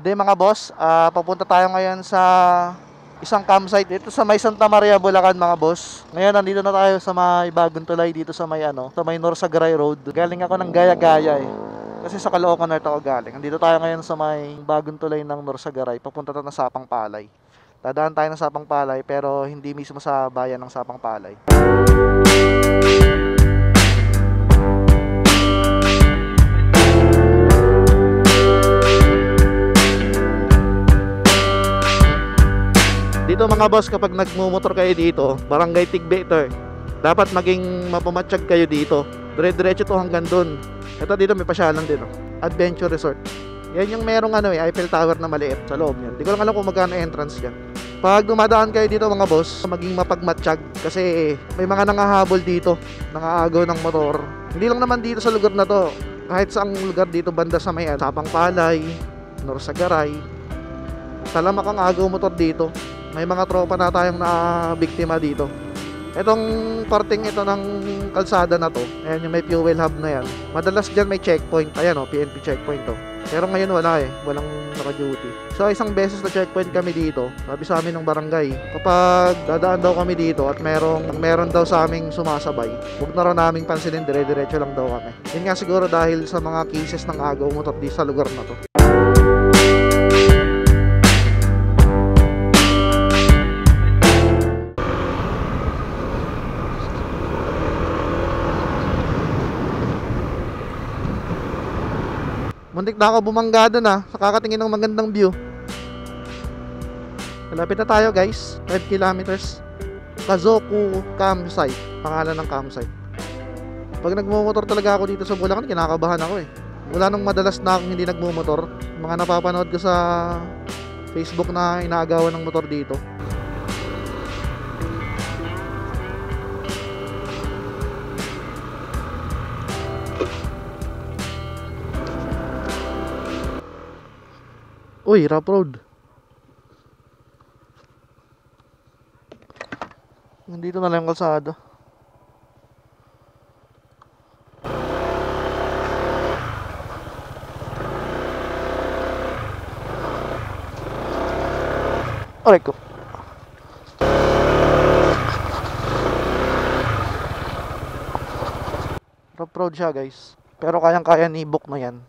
Good day mga boss, papunta tayo ngayon sa isang campsite dito sa may Santa Maria, Bulacan mga boss. Ngayon nandito na tayo sa may bagong tulay dito sa may sa may Norsagaray Road. Galing ako ng Gaya-Gaya kasi sa Caloocan North ako galing. Nandito tayo ngayon sa may bagong tulay ng Norsagaray, papunta tayo na Sapang Palay. Dadaan tayo ng Sapang Palay pero hindi mismo sa bayan ng Sapang Palay. Dito mga boss, kapag nagmumotor kayo dito, Barangay Tigbeter, dapat maging mapamatsyag kayo dito. Dire-diretso to hanggang dun. Ito dito may pasyalan din, Adventure Resort. Yan yung merong Eiffel Tower na maliit sa loob niyan. Di ko lang alam kung magkano entrance yan. Pag dumadaan kayo dito mga boss, maging mapagmatsyag kasi may mga nangahabol dito, nangaagaw ng motor. Hindi lang naman dito sa lugar na to, kahit saang lugar dito banda sa may Sapang Palay, Norsagaray, talamak ang agaw motor dito. May mga tropa na tayong na-biktima dito. Itong parting ito ng kalsada na to, ayan yung may fuel hub na yan. Madalas dyan may checkpoint, ayan PNP checkpoint to. Pero ngayon wala walang naka-duty. So isang beses na checkpoint kami dito, sabi sa amin ng barangay, kapag dadaan daw kami dito at meron daw sa aming sumasabay, huwag na raw naming pansinin, dire-diretso lang daw kami. Yun nga siguro dahil sa mga cases ng agaw motor di sa lugar na to. Muntik na ako bumangga doon sa kakatingin ng magandang view. Malapit na tayo guys, 5 kilometers. Kazoku Campsite, pangalan ng campsite. Pag nagmumotor talaga ako dito sa Bulacan, kinakabahan ako Wala nang madalas na akong hindi nagmumotor. Mga napapanood ko sa Facebook na inaagawan ng motor dito. Uy, rough road. Nandito na lang yung kalsada. Aray ko. Rough road siya guys. Pero kayang-kaya ni book na yan.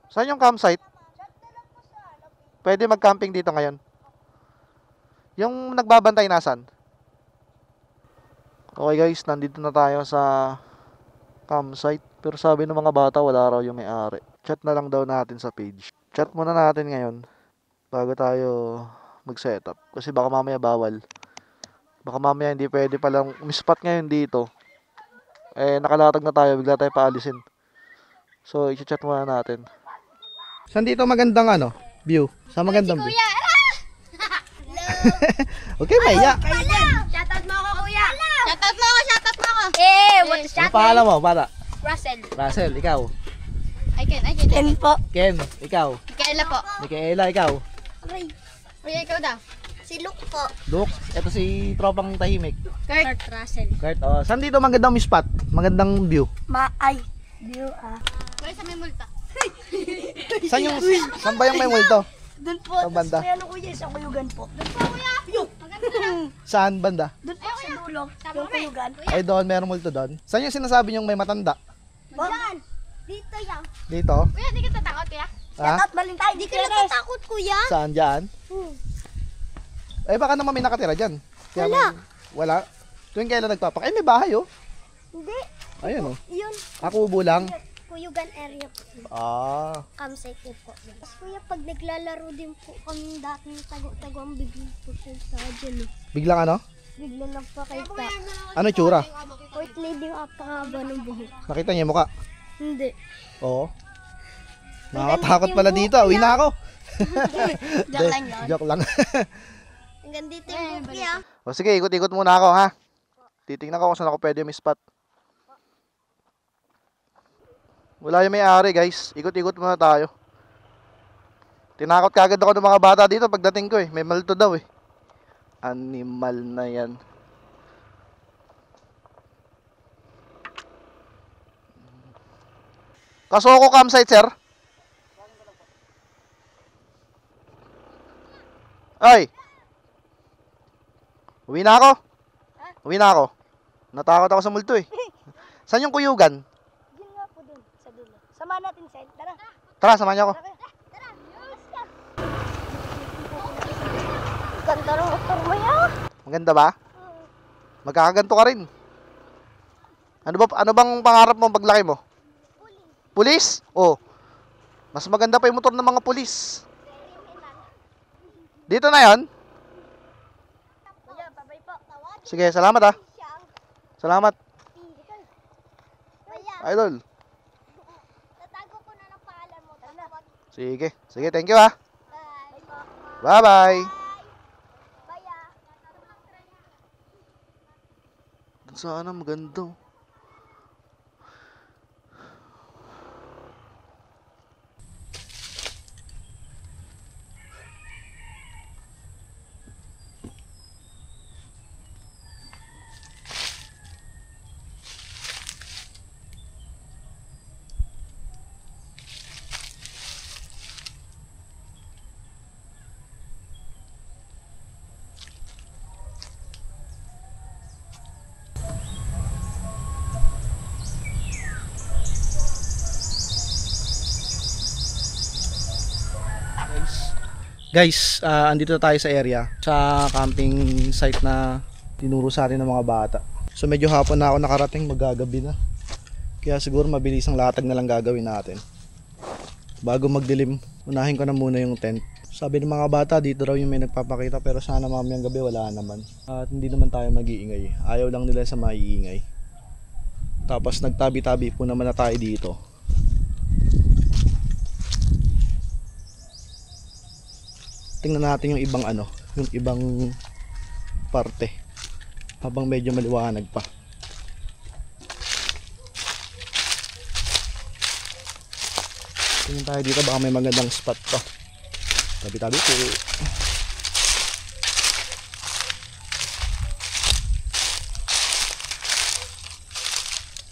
Saan yung campsite? Pwede mag-camping dito ngayon. Yung nagbabantay nasan? Okay guys, nandito na tayo sa campsite. Pero sabi ng mga bata, wala raw yung may-ari. Chat na lang daw natin sa page. Chat muna natin ngayon bago tayo mag-setup. Kasi baka mamaya bawal. Baka mamaya hindi pwede palang umispat ngayon dito. Nakalatag na tayo, bigla tayo paalisin. So, i-chat muna natin. Saan dito magandang view? Sa magandang view? Kuya! Okay, maya. Shoutout mo ako, kuya! Shoutout mo ako! What is Ano pangalan mo, bata? Russell. Russell, ikaw? I can po. Ken, ikaw? Micaela po. Micaela, ikaw? Kuya, ikaw daw? Si Luke po. Luke, ito si tropang tahimik. Kurt Russell. Kurt, saan dito magandang spot? Magandang view? View Kuya, sa may multa. Saan ba yung may multo? Doon po, Saan banda? may kuya, isang kuyugan po. Doon po, kuya. Maganda na. Saan banda? Doon po sa dulo, yung kuyugan. Ay doon, merong multo doon. Saan yung sinasabi niyong may matanda? Diyan. Dito yan. Dito? Kuya, di ka tatakot, kuya? Ha? Shoutout Valentine, Di ka natatakot, kuya? Saan dyan? Baka naman may nakatira dyan. Kaya wala. Tuwing kailan nagpapak? May bahay Hindi, Ayun yun. Ako ubo lang. Kuyugan area po. Ah. Campsite din po. Tapos kuya, pag naglalaro din po kami dating tago-tago ang biglang po siya dyan eh. Biglang ano? Biglang nagpakita. Ano tsura? Fourth lady yung apakaba ng buhok. Nakita niyo yung mukha? Hindi. Oo. Nakakatakot pala dito. Uwi na ako. Joke lang yun. Joke lang. Hanggang dito yung buhok niya. O sige, ikot-ikot muna ako ha. Titingnan ko kung saan ako pwede may-spot. Wala yung may-ari guys. Ikot-ikot muna tayo. Tinakot kagad ako ng mga bata dito pagdating ko eh. May malto daw eh. Animal na yan. Kasoko campsite sir? Ay! Uwi na ako. Uwi na ako. Natakot ako sa multo eh. Saan yung kuyugan? Yun nga po dun, sa dulo. Sama natin, Sen. Tara. Tara, samahan niyo ako. Ganda ng motor mo yan. Maganda ba? Magkakaganto ka rin. Ano bang pangarap mo paglaki mo? Pulis? Oh. Mas maganda pa yung motor ng mga pulis. Dito na 'yon. Kuya, babay po. Sige, salamat ah. Salamat. Kuya, Idol. tatago ko na ng pangalan mo. Sige. Sige, thank you ah. Bye. Bye-bye. Bye. Sana maganda. Guys, andito na tayo sa area, sa camping site na tinuro sa atin ng mga bata. So medyo hapon na ako nakarating, magagabi na. Kaya siguro mabilis ang latag na lang gagawin natin. Bago magdilim, unahin ko na muna yung tent. Sabi ng mga bata, dito raw yung may nagpapakita, pero sana mamayang gabi wala naman. At hindi naman tayo mag-iingay. Ayaw lang nila sa maiingay. Tapos nagtabi-tabi po naman na tayo dito. Tingnan natin yung ibang yung ibang parte habang medyo maliwanag pa. Tingnan tayo dito, baka may magandang spot pa. Tabi-tabi po.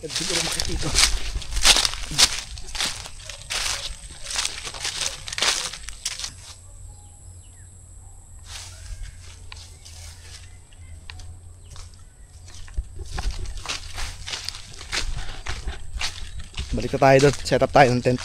Pwede siguro makikita. Balik na tayo doon, set up tayo ng tent.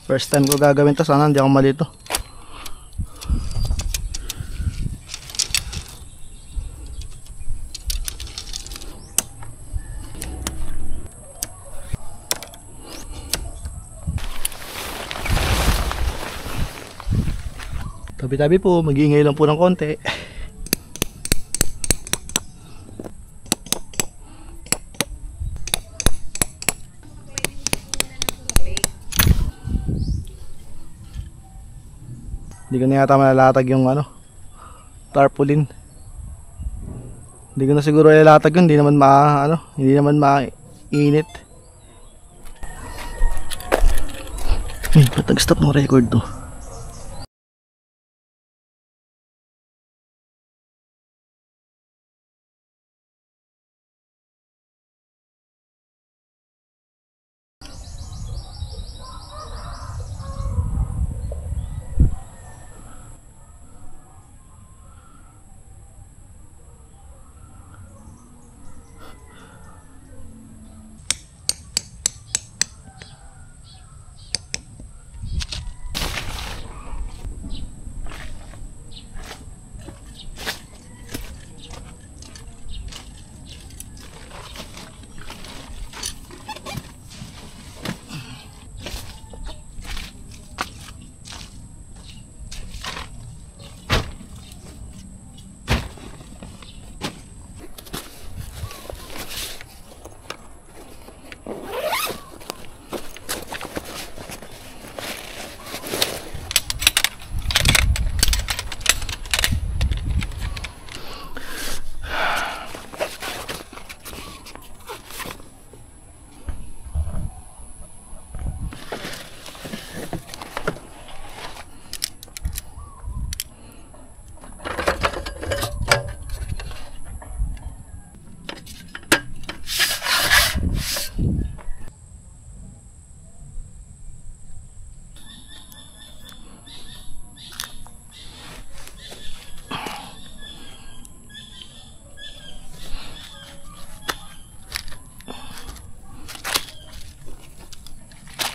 First time ko gagawin to, sana hindi ako malito. Tabi-tabi po, mag-iingay lang po ng konti. Hindi ko na yata malalatag yung tarpaulin. Hindi ko na siguro ilalatag yun, hindi naman mainit. Ba't nag-stop ng record to?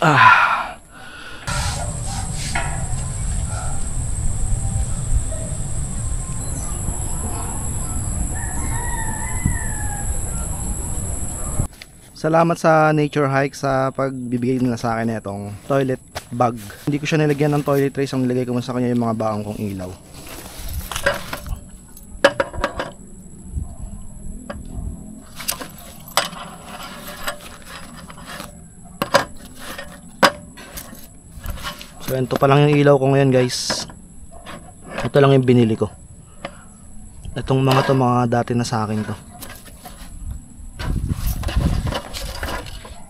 Salamat sa Nature Hike sa pagbibigay nila sa akin itong toilet bag. Hindi ko siya nilagyan ng toiletries, ang nilagay ko sa kanya yung mga baong kong ilaw. So ito pa lang yung ilaw ko ngayon guys. Ito lang yung binili ko. Itong mga dati na sa akin to.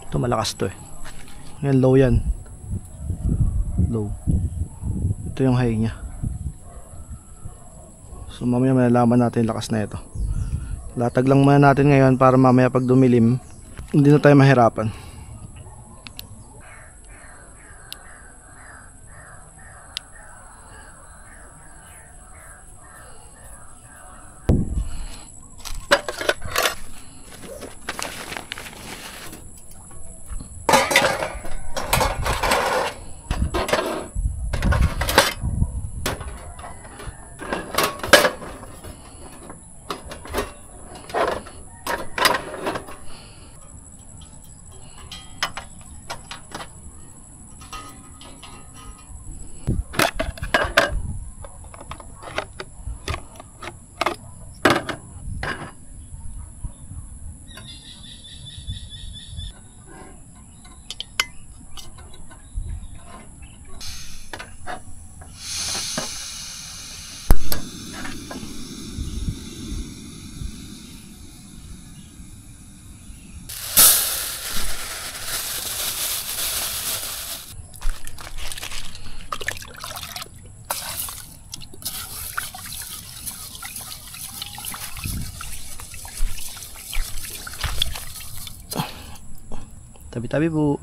Ito malakas to eh. Yan low yan. Low. Ito yung high nya. So mamaya malalaman natin yung lakas na ito. Latag lang muna natin ngayon para mamaya pag dumilim hindi na tayo mahirapan. Tabi-tabi po.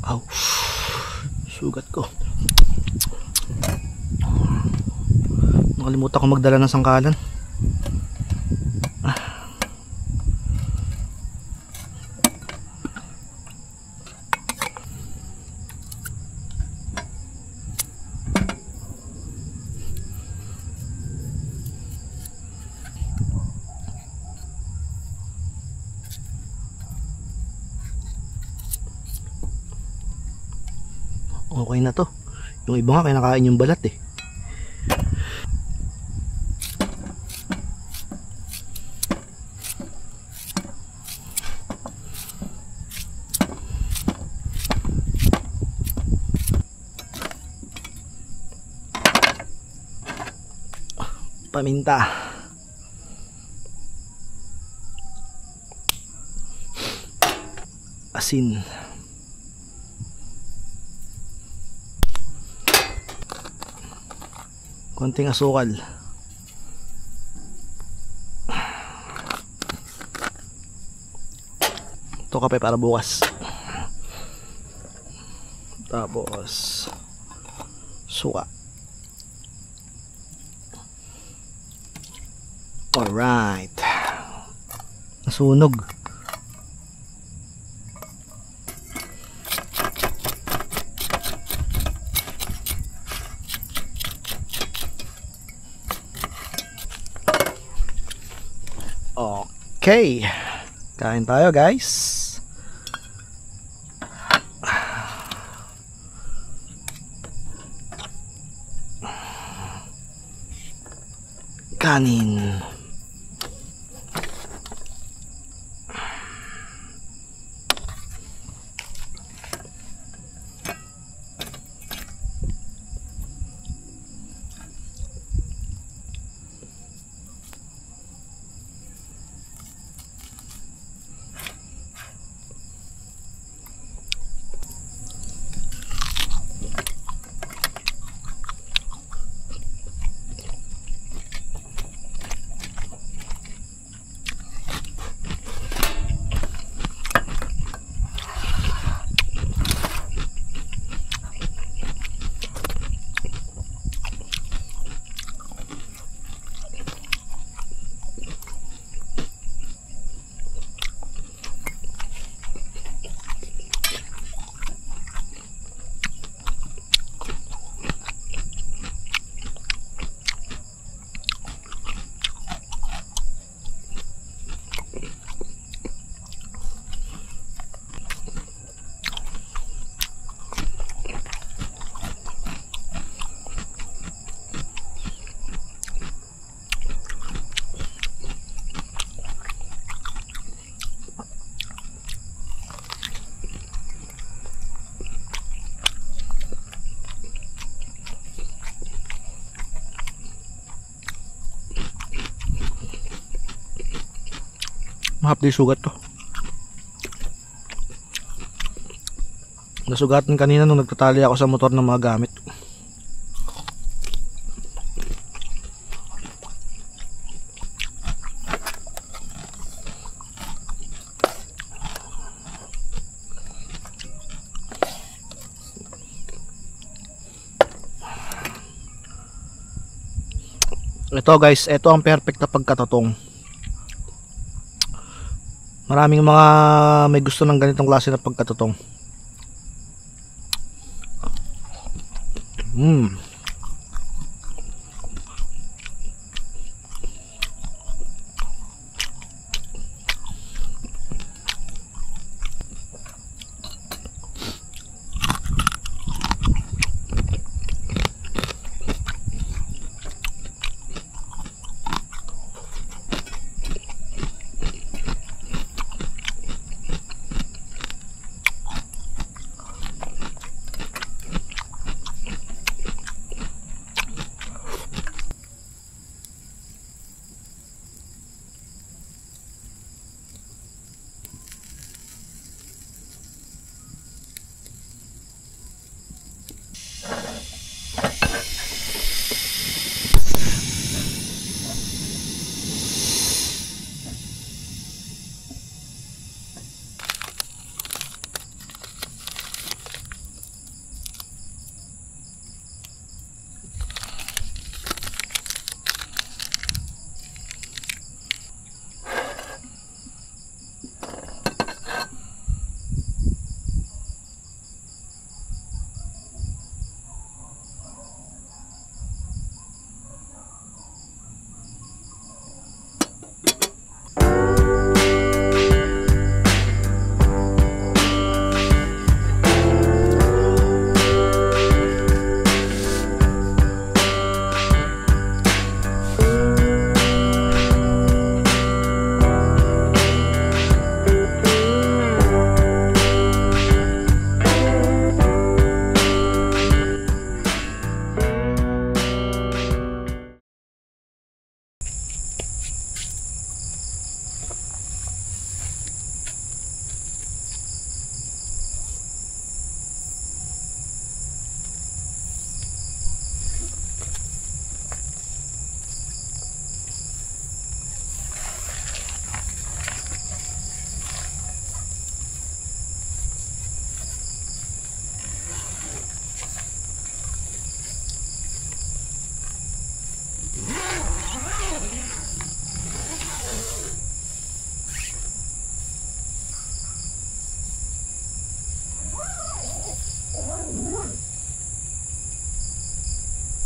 Aw. Sugat ko. Nakalimutan ko magdala ng sangkalan. Okay na to. Yung iba nga kinakain yung balat eh. Paminta. Asin. Konting asukal. Ito kape para bukas. Tapos suka. Alright. Nasunog. Okay. Kain tayo, guys. Kanin. Mahapdi sugat to. Nasugatan kanina nung nagtatali ako sa motor ng mga gamit. Ito guys, ito ang perfect na pagkatotong. Maraming mga may gusto ng ganitong klase na pagkatotong.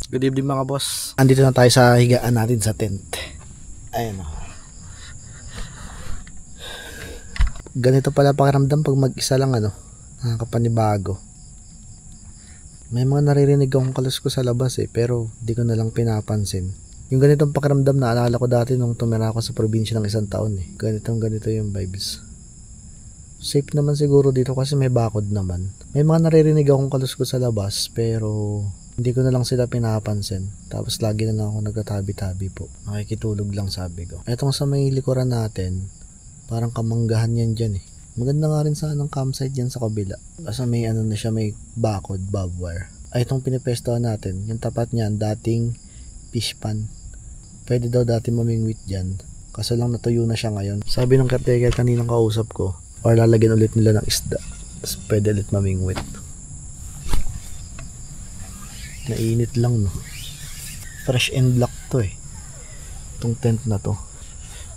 Good evening mga boss. Andito na tayo sa higaan natin sa tent. Ayan o. Ganito pala pakiramdam pag mag-isa lang nakakapanibago. May mga naririnig akong kaluskos sa labas pero di ko na lang pinapansin. Yung ganitong pakiramdam naalala ko dati nung tumira ako sa probinsya ng 1 taon ganito yung vibes. Safe naman siguro dito kasi may bakod naman. May mga naririnig akong kaluskos sa labas pero hindi ko na lang sila pinapansin. Tapos lagi na lang ako nagtatabi-tabi po. Nakikitulog lang sabi ko. Etong sa may likuran natin, parang kamanggahan yan dyan Maganda nga rin sa campsite yan sa kabila. Kasi may na siya, may bakod, barbed wire. Ay itong pinipestohan natin, yung tapat niyan, dating fish pan. Pwede daw dati mamingwit dyan. Kaso lang natuyo na siya ngayon. Sabi ng caretaker kaninang kausap ko, or lalagyan ulit nila ng isda. Tapos pwede ulit mamingwit. Nainit lang Fresh and black to itong tent na to.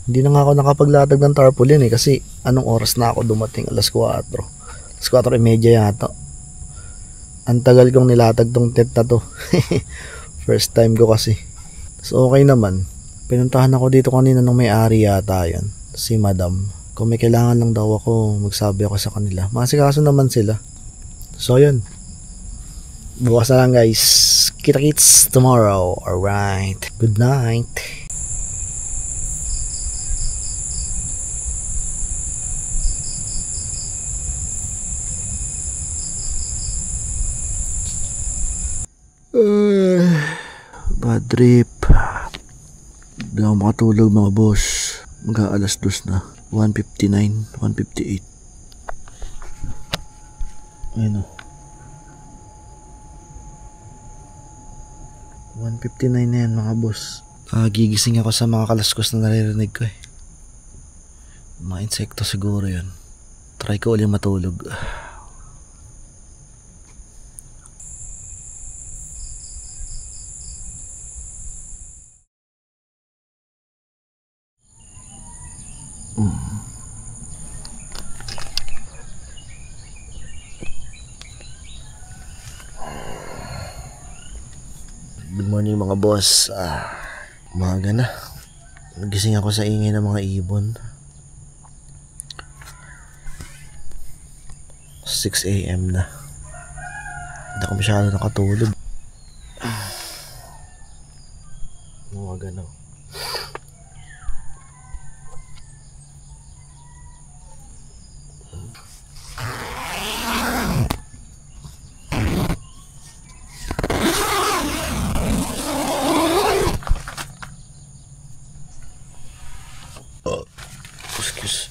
Hindi na nga ako nakapaglatag ng tarpaulin kasi anong oras na ako dumating? Alas 4. Alas 4:30 yata. Ang tagal kong nilatag tong tent na to. First time ko kasi. So okay naman. Pinuntahan ako dito kanina ng may-ari yata yan. Si Madam. Kung may kailangan lang daw ako, magsabi ako sa kanila. Masikaso naman sila. So yun. Bukas na lang guys. Kita-kits tomorrow. Alright. Good night. Bad trip. Hindi ako makatulog mga boss. Mag-aalas 2 na. 1:59, 1:58. Ayun 1:59 na yan mga boss. Gigising ako sa mga kalaskos na naririnig ko Mga insekto siguro yun. Try ko ulit matulog. Good morning mga boss. Umaga na. Nagising ako sa ingay ng mga ibon. 6 AM na. Hindi ako masyado nakatulog. Umaga na. Excuse.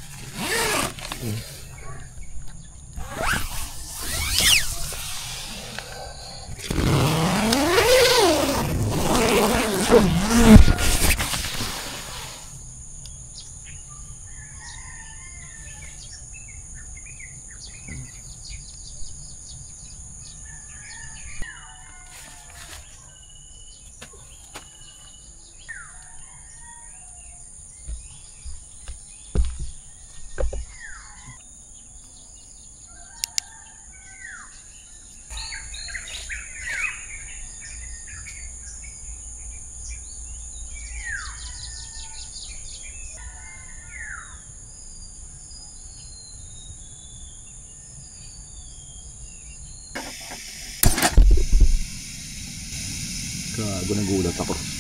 Gago, nagulat ako.